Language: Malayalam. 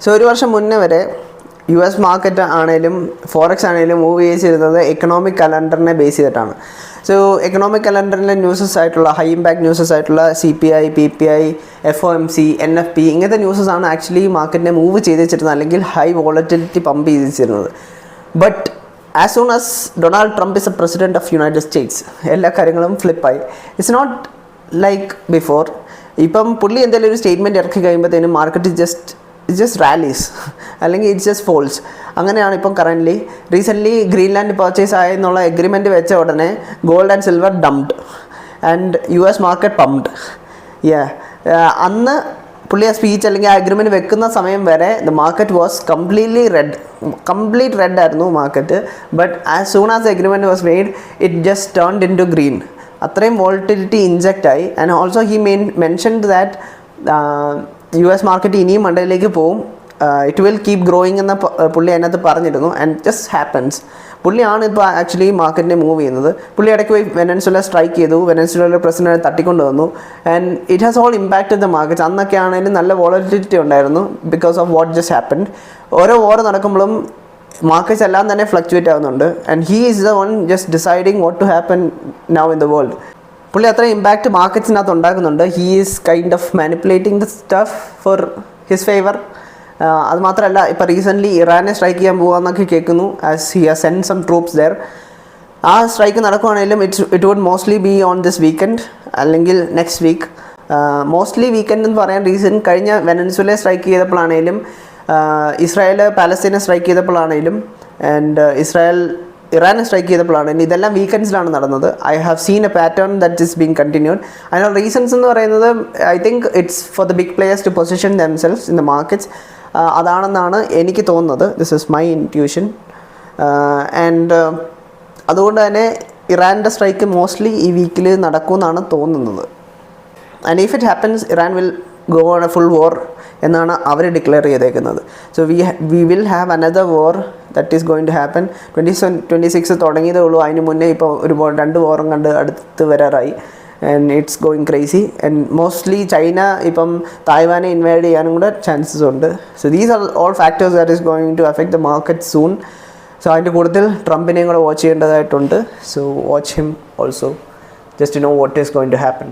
സോ ഒരു വർഷം മുന്നേ വരെ US മാർക്കറ്റ് ആണെങ്കിലും ഫോറക്സ് ആണെങ്കിലും മൂവ് ചെയ്തിരുന്നത് എക്കണോമിക് കലണ്ടറിനെ ബേസ് ചെയ്തിട്ടാണ്. സോ എക്കണോമിക് കലണ്ടറിലെ ന്യൂസസ് ആയിട്ടുള്ള ഹൈ ഇമ്പാക്ട് ന്യൂസസ് ആയിട്ടുള്ള CPI, PPI, FOMC, NFP ഇങ്ങനത്തെ ന്യൂസസ് ആണ് ആക്ച്വലി മാർക്കറ്റിനെ മൂവ് ചെയ്ത് വെച്ചിരുന്നത്, അല്ലെങ്കിൽ ഹൈ വോളറ്റിലിറ്റി പമ്പ് ചെയ്ത് വെച്ചിരുന്നത്. But as soon as Donald Trump is a president of United States എല്ലാ കാര്യങ്ങളും ഫ്ലിപ്പായി. It's not like before. ഇപ്പം പുള്ളി എന്തെങ്കിലും ഒരു സ്റ്റേറ്റ്മെൻറ്റ് ഇറക്കി കഴിയുമ്പോഴത്തേനും മാർക്കറ്റ് ജസ്റ്റ് റാലീസ് അല്ലെങ്കിൽ ഇറ്റ്സ് ജസ്റ്റ് ഫോൾസ്. അങ്ങനെയാണ് ഇപ്പം കറൻ്റ്ലി. റീസെൻ്റ്ലി ഗ്രീൻലാൻഡ് പർച്ചേസ് ആയെന്നുള്ള എഗ്രിമെൻറ്റ് വെച്ച ഉടനെ gold and silver dumped and US market pumped. അന്ന് പുള്ളി ആ സ്പീച്ച് അല്ലെങ്കിൽ ആ അഗ്രിമെൻറ്റ് വെക്കുന്ന സമയം വരെ the market was complete red ആയിരുന്നു market. But as soon as the agreement was made it just turned in to green. അത്രയും വോളറ്റിലിറ്റി ഇൻജെക്റ്റ് ആയി. And also he mentioned that US market ഇനിയും മണ്ടയിലേക്ക് പോവും, ഇറ്റ് വിൽ കീപ് ഗ്രോയിങ് എന്ന് പുള്ളി അതിനകത്ത് പറഞ്ഞിരുന്നു. ആൻഡ് ജസ്റ്റ് ഹാപ്പൻസ് പുള്ളിയാണ് ഇപ്പോൾ ആക്ച്വലി മാർക്കറ്റിനെ മൂവ് ചെയ്യുന്നത്. പുള്ളി ഇടയ്ക്ക് പോയി വെനസ്വേല സ്ട്രൈക്ക് ചെയ്തു, വെനസ്വേലയുടെ പ്രസിഡന്റ് തട്ടിക്കൊണ്ട് വന്നു. And it has all impacted the markets. അന്നൊക്കെ ആണെങ്കിലും നല്ല വോളറ്റിലിറ്റി ഉണ്ടായിരുന്നു because of what just happened. ഓരോ വാർ നടക്കുമ്പോഴും മാർക്കറ്റ്സ് എല്ലാം തന്നെ ഫ്ലക്ച്വേറ്റ് ആവുന്നുണ്ട്. And he is the one just deciding what to happen now in the world. പുള്ളി അത്ര ഇമ്പാക്റ്റ് മാർക്കറ്റ്സിനകത്ത് ഉണ്ടാക്കുന്നുണ്ട്. He is kind of manipulating the stuff for his favour. അത് മാത്രമല്ല, ഇപ്പോൾ റീസെൻ്റ്ലി ഇറാനെ സ്ട്രൈക്ക് ചെയ്യാൻ പോകുകയെന്നൊക്കെ കേൾക്കുന്നു, as he has send some troops there. ആ സ്ട്രൈക്ക് നടക്കുകയാണെങ്കിലും it would mostly be on this weekend അല്ലെങ്കിൽ നെക്സ്റ്റ് വീക്ക്. മോസ്റ്റ്ലി വീക്കെൻഡ് എന്ന് പറയാൻ റീസൺ, കഴിഞ്ഞ വെനസ്വേല സ്ട്രൈക്ക് ചെയ്തപ്പോഴാണെങ്കിലും ഇസ്രായേൽ പാലസ്തീനെ സ്ട്രൈക്ക് ചെയ്തപ്പോഴാണെങ്കിലും ആൻഡ് ഇറാനെ സ്ട്രൈക്ക് ചെയ്തപ്പോഴാണെങ്കിലും ഇതെല്ലാം വീക്കെൻഡ്സിലാണ് നടന്നത്. I have seen a pattern that is being continued. അതിനുള്ള റീസൺസ് എന്ന് പറയുന്നത് I think it's for the big players to position themselves in the markets. അതാണെന്നാണ് എനിക്ക് തോന്നുന്നത്. This is my intuition. And അതുകൊണ്ട് തന്നെ ഇറാൻ്റെ സ്ട്രൈക്ക് മോസ്റ്റ്ലി ഈ വീക്കിൽ നടക്കുമെന്നാണ് തോന്നുന്നത്. And if it happens, Iran will go on a full war എന്നാണ് അവർ ഡിക്ലെയർ ചെയ്തേക്കുന്നത്. So we will have another war that is going to happen. 2026 തുടങ്ങിയതേ ഉള്ളൂ. അതിന് മുന്നേ ഇപ്പോൾ ഒരുപാട് 2 വാറും കണ്ട് അടുത്ത് വരാറായി. And it's going crazy. And mostly China ഇപ്പം തായ്വാനെ ഇൻവൈഡ് ചെയ്യാനും കൂടെ ചാൻസസ് ഉണ്ട്. So these are all factors that is going to affect the market soon. So അതിൻ്റെ കൂടുതൽ ട്രംപിനെയും കൂടെ വാച്ച് ചെയ്യേണ്ടതായിട്ടുണ്ട്. So watch him also just to know what is going to happen.